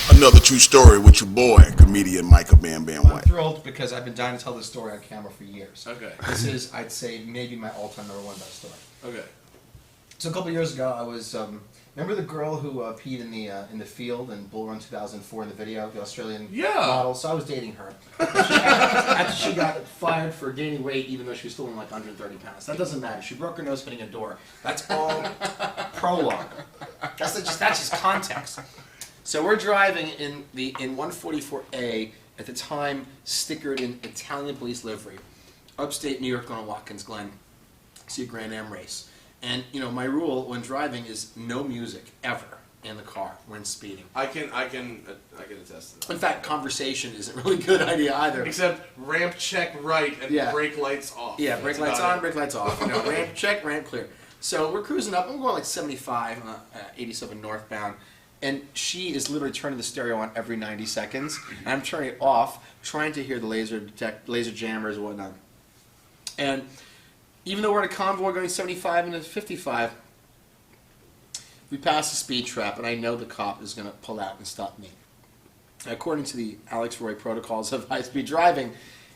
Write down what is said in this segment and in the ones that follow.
Another true story with your boy, comedian Michael Bam-Bamm I'm White. thrilled because I've been dying to tell this story on camera for years. Okay. This is, I'd say, maybe my all-time number one best story. Okay. So a couple of years ago, I was remember the girl who peed in the field in Bull Run 2004 in the video, the Australian model. So I was dating her after she got fired for gaining weight, even though she was still in like 130 pounds. That doesn't matter. She broke her nose hitting a door. That's all prologue. That's just context. So we're driving in 144A at the time, stickered in Italian police livery, upstate New York, going to Watkins Glen, see a Grand Am race. And you know, my rule when driving is no music ever in the car when speeding. I can attest to that. In fact, conversation isn't really a good idea either. Except ramp check right and brake lights off. Yeah, brake lights on, brake lights off. You know, ramp check, ramp clear. So we're cruising up. I'm going like 75, 87 northbound. And she is literally turning the stereo on every 90 seconds. And I'm turning it off, trying to hear the laser jammers and whatnot. And even though we're in a convoy going 75 and 55, we pass the speed trap, and I know the cop is going to pull out and stop me. According to the Alex Roy protocols of high-speed driving,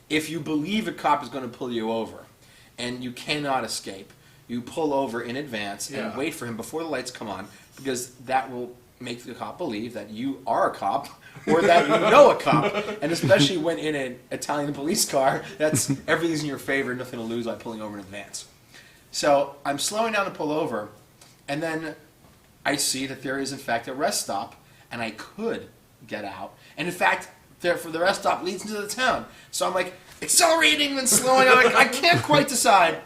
if you believe a cop is going to pull you over and you cannot escape, you pull over in advance and wait for him before the lights come on, because that will make the cop believe that you are a cop or that you know a cop. And especially when in an Italian police car, that's everything's in your favor, nothing to lose by pulling over in advance. So I'm slowing down to pull over, and then I see that there is in fact a rest stop, and I could get out. And in fact, therefore the rest stop leads into the town. So I'm like accelerating and slowing. I can't quite decide.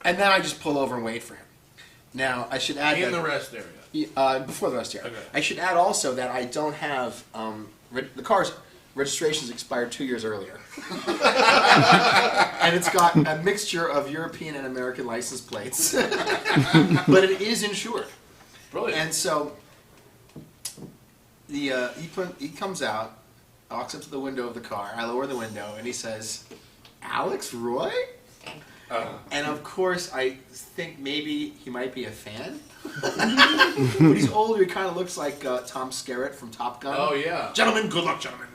And then I just pull over and wait for him. Now I should add in the rest area. Before the rest area. Okay. I should add also that I don't have the car's registration's expired 2 years earlier, and it's got a mixture of European and American license plates, but it is insured. Brilliant. And so he comes out, walks up to the window of the car. I lower the window, and he says, "Alex Roy?" And of course, I think maybe he might be a fan. When he's older, he kind of looks like Tom Skerritt from Top Gun. Oh, yeah. Gentlemen, good luck, gentlemen.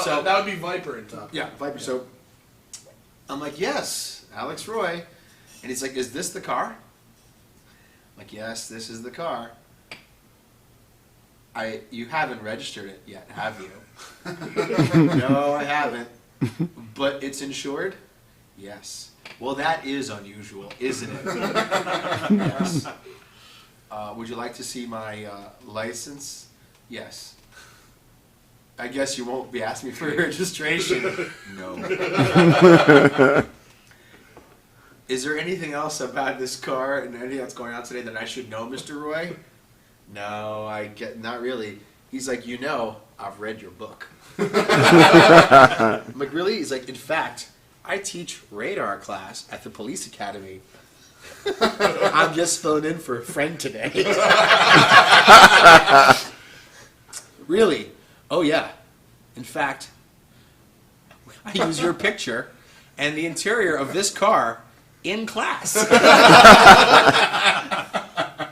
So that would be Viper in Top Gun. Yeah, Viper. Yeah. So I'm like, yes, Alex Roy. And he's like, is this the car? I'm like, yes, this is the car. You haven't registered it yet, have you? No, I haven't. But it's insured? Yes. Well, that is unusual, isn't it? Yes. Would you like to see my license? Yes. I guess you won't be asking me for registration. No. Is there anything else about this car and anything that's going on today that I should know, Mr. Roy? No, not really. He's like, you know, I've read your book. I'm like, really? He's like, in fact, I teach radar class at the police academy. I'm just filling in for a friend today. Really? Oh, yeah. In fact, I use your picture and the interior of this car in class.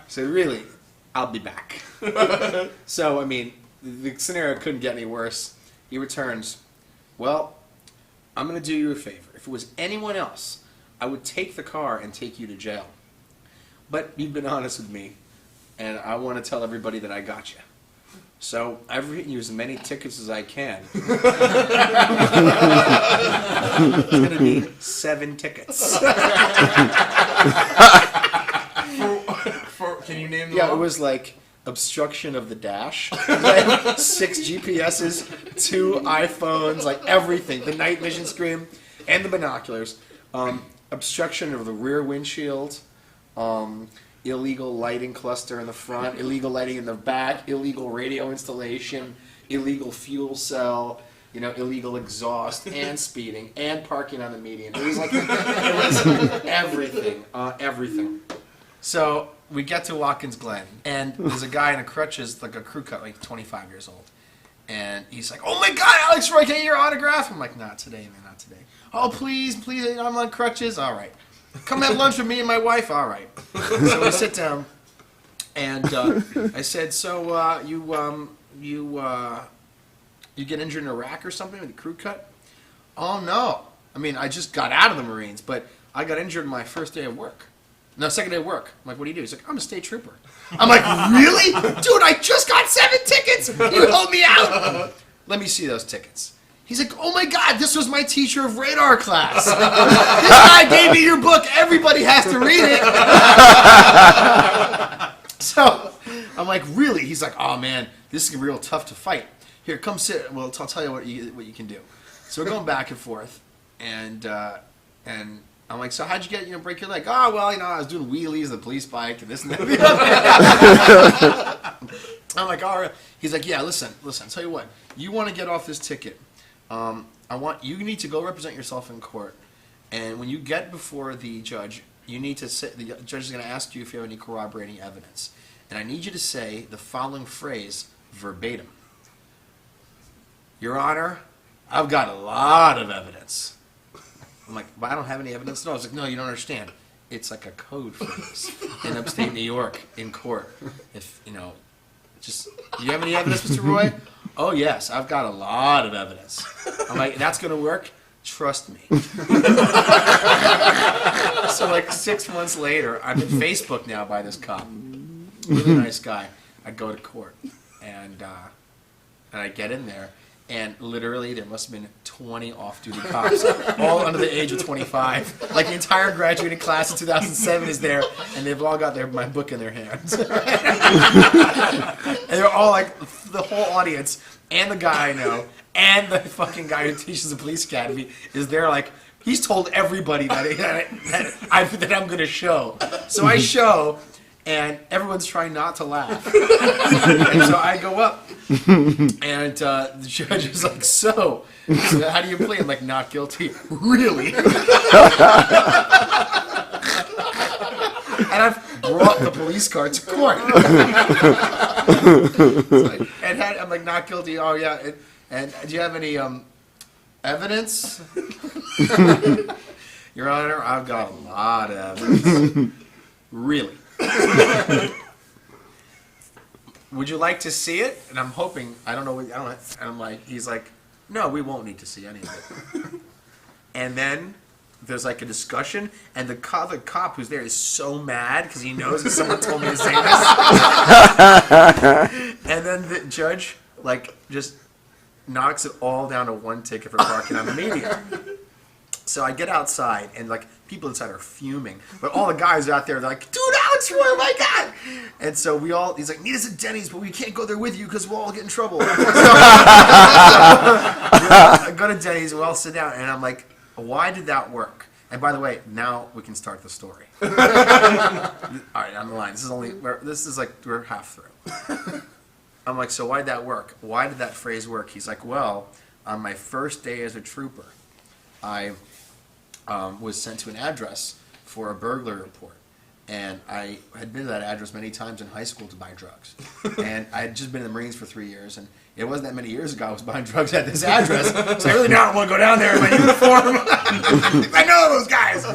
So really, I'll be back. So, I mean, the scenario couldn't get any worse. He returns, well, I'm going to do you a favor. If it was anyone else, I would take the car and take you to jail. But you've been honest with me, and I want to tell everybody that I got you. So I've written you as many tickets as I can. It's going to be 7 tickets. Can you name them? Yeah, it was like obstruction of the dash, like 6 GPSs, 2 iPhones, like everything, the night vision screen, and the binoculars. Obstruction of the rear windshield, illegal lighting cluster in the front, illegal lighting in the back, illegal radio installation, illegal fuel cell, illegal exhaust, and speeding, and parking on the median. It was like everything, everything. So we get to Watkins Glen, and there's a guy in a crutches, like a crew cut, like 25 years old. And he's like, oh my God, Alex Roy, can I get your autograph? I'm like, not today, man, not today. Oh, please, I'm on crutches. All right. Come have lunch with me and my wife. All right. So we sit down, and I said, so you you get injured in Iraq or something with a crew cut? Oh, no. I mean, I just got out of the Marines, but I got injured my first day of work. No, second day of work. I'm like, what do you do? He's like, I'm a state trooper. I'm like, really? Dude, I just got 7 tickets. You helped me out. Let me see those tickets. He's like, oh my God, this was my teacher of radar class. This guy gave me your book. Everybody has to read it. So I'm like, really? He's like, oh man, this is real tough to fight. Here, come sit. Well, I'll tell you what you can do. So we're going back and forth, and I'm like, so how'd you get, break your leg? Oh, well, I was doing wheelies, the police bike, and this and that. I'm like, all right. He's like, yeah, listen, I'll tell you what. You want to get off this ticket. You need to go represent yourself in court. And when you get before the judge, you need to say, the judge is going to ask you if you have any corroborating evidence. And I need you to say the following phrase verbatim. Your Honor, I've got a lot of evidence. I'm like, but I don't have any evidence. No, I was like, no, you don't understand. It's like a code phrase in upstate New York in court. If, you have any evidence, Mr. Roy? Oh, yes, I've got a lot of evidence. I'm like, that's going to work? Trust me. So like 6 months later, I'm in Facebook now by this cop. Really nice guy. I go to court, and I get in there. And literally, there must have been 20 off-duty cops, all under the age of 25. Like the entire graduating class of 2007 is there, and they've all got my book in their hands. And they're all like, the whole audience, and the guy I know, and the fucking guy who teaches the police academy is there. Like, he's told everybody that I'm going to show. So I show. And everyone's trying not to laugh. And so I go up, and the judge is like, so how do you plead? I'm like, not guilty. Really? And I've brought the police car to court. I'm like, not guilty. Oh, yeah. And do you have any evidence? Your Honor, I've got a lot of evidence. Really? Would you like to see it? And I'm hoping, and I'm like, he's like, no, we won't need to see any of it. And then there's like a discussion, and the cop who's there is so mad because he knows that someone told me to say this. And then the judge just knocks it all down to 1 ticket for parking on the median. So I get outside, and people inside are fuming, but all the guys out there, they're like, dude, Alex Roy, oh my God. And so he's like, meet us at Denny's, but we can't go there with you because we'll all get in trouble. So I go to Denny's, and we all sit down, and I'm like, why did that work? And by the way, now we can start the story. All right, on the line. We're half through. I'm like, so why did that work? Why did that phrase work? He's like, well, on my first day as a trooper, I was sent to an address for a burglary report. And I had been to that address many times in high school to buy drugs. And I had just been in the Marines for 3 years, and it wasn't that many years ago I was buying drugs at this address. So I really don't want to go down there in my uniform. I know those guys.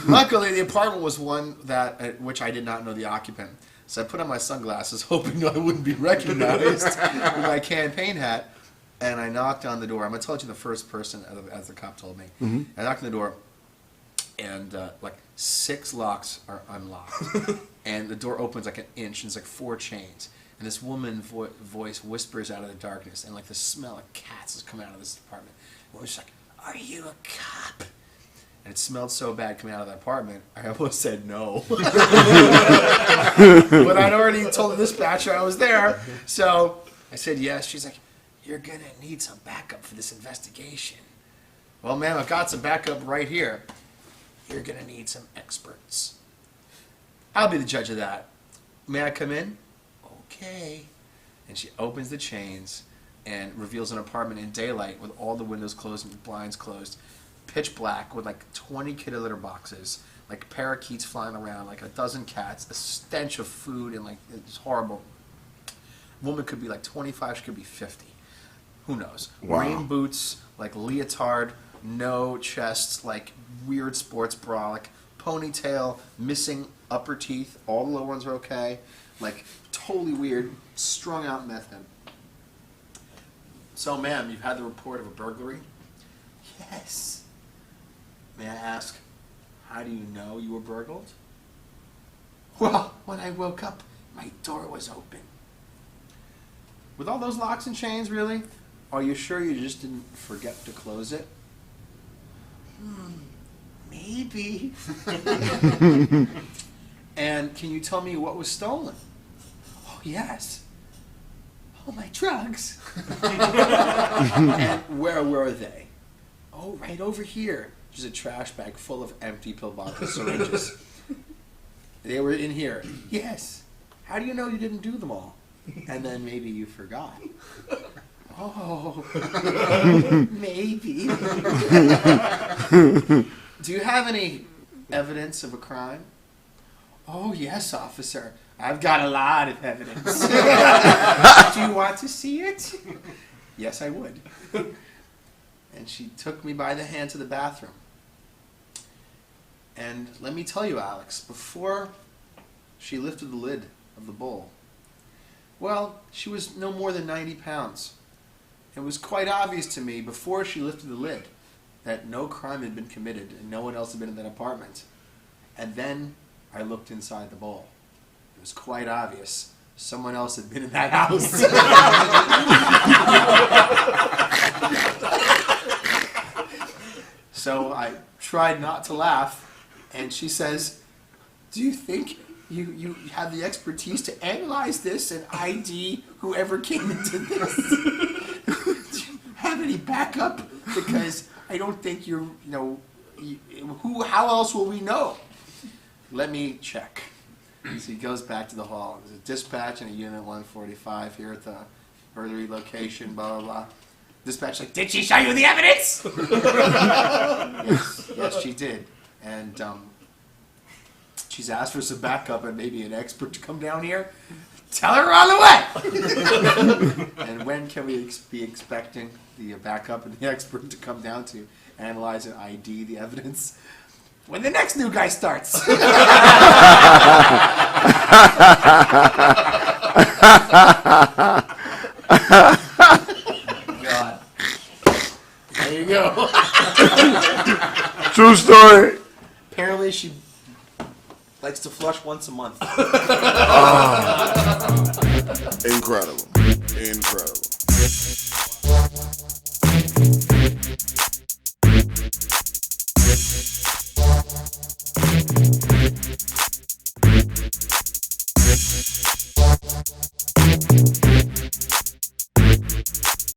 Luckily, the apartment was one at which I did not know the occupant. So I put on my sunglasses, hoping I wouldn't be recognized with my campaign hat. And I knocked on the door. I'm going to tell you the first person, as the cop told me. Mm-hmm. I knocked on the door, and 6 locks are unlocked. And the door opens like an inch, and it's 4 chains. And this woman's voice whispers out of the darkness, and the smell of cats is coming out of this apartment. And she's like, are you a cop? And it smelled so bad coming out of the apartment, I almost said no. But I'd already told the dispatcher I was there. So I said yes. She's like, you're going to need some backup for this investigation. Well, ma'am, I've got some backup right here. You're going to need some experts. I'll be the judge of that. May I come in? Okay. And she opens the chains and reveals an apartment in daylight with all the windows closed and the blinds closed. Pitch black with 20 kitty litter boxes, parakeets flying around, a dozen cats, a stench of food, and it's horrible. Woman could be 25, she could be 50. Who knows? Wow. Rain boots, leotard, no chest, weird sports bra, ponytail, missing upper teeth. All the lower ones are okay. Totally weird, strung out meth head. So, ma'am, you've had the report of a burglary? Yes. May I ask, how do you know you were burgled? Well, when I woke up, my door was open. With all those locks and chains, really? Are you sure you just didn't forget to close it? Maybe. And can you tell me what was stolen? Oh, yes. All my drugs. And where were they? Oh, right over here. There's a trash bag full of empty pill bottle syringes. They were in here. Yes. How do you know you didn't do them all? And then maybe you forgot. Oh, maybe. Do you have any evidence of a crime? Oh, yes, officer. I've got a lot of evidence. Do you want to see it? Yes, I would. And she took me by the hand to the bathroom. And let me tell you, Alex, before she lifted the lid of the bowl, well, she was no more than 90 pounds. It was quite obvious to me before she lifted the lid that no crime had been committed and no one else had been in that apartment. And then I looked inside the bowl. It was quite obvious someone else had been in that house. So I tried not to laugh, and she says, do you think you have the expertise to analyze this and ID whoever came into this? Do you have any backup? Because I don't think how else will we know? Let me check. So he goes back to the hall. There's a dispatch and a unit 145 here at the burglary location, blah, blah, blah. Dispatch like, did she show you the evidence? Yes, she did. And she's asked for some backup and maybe an expert to come down here. Tell her we're on the way! And when can we be expecting the backup and the expert to come down to analyze and ID the evidence? When the next new guy starts. God. There you go. True story. Apparently she likes to flush once a month. Incredible. Incredible.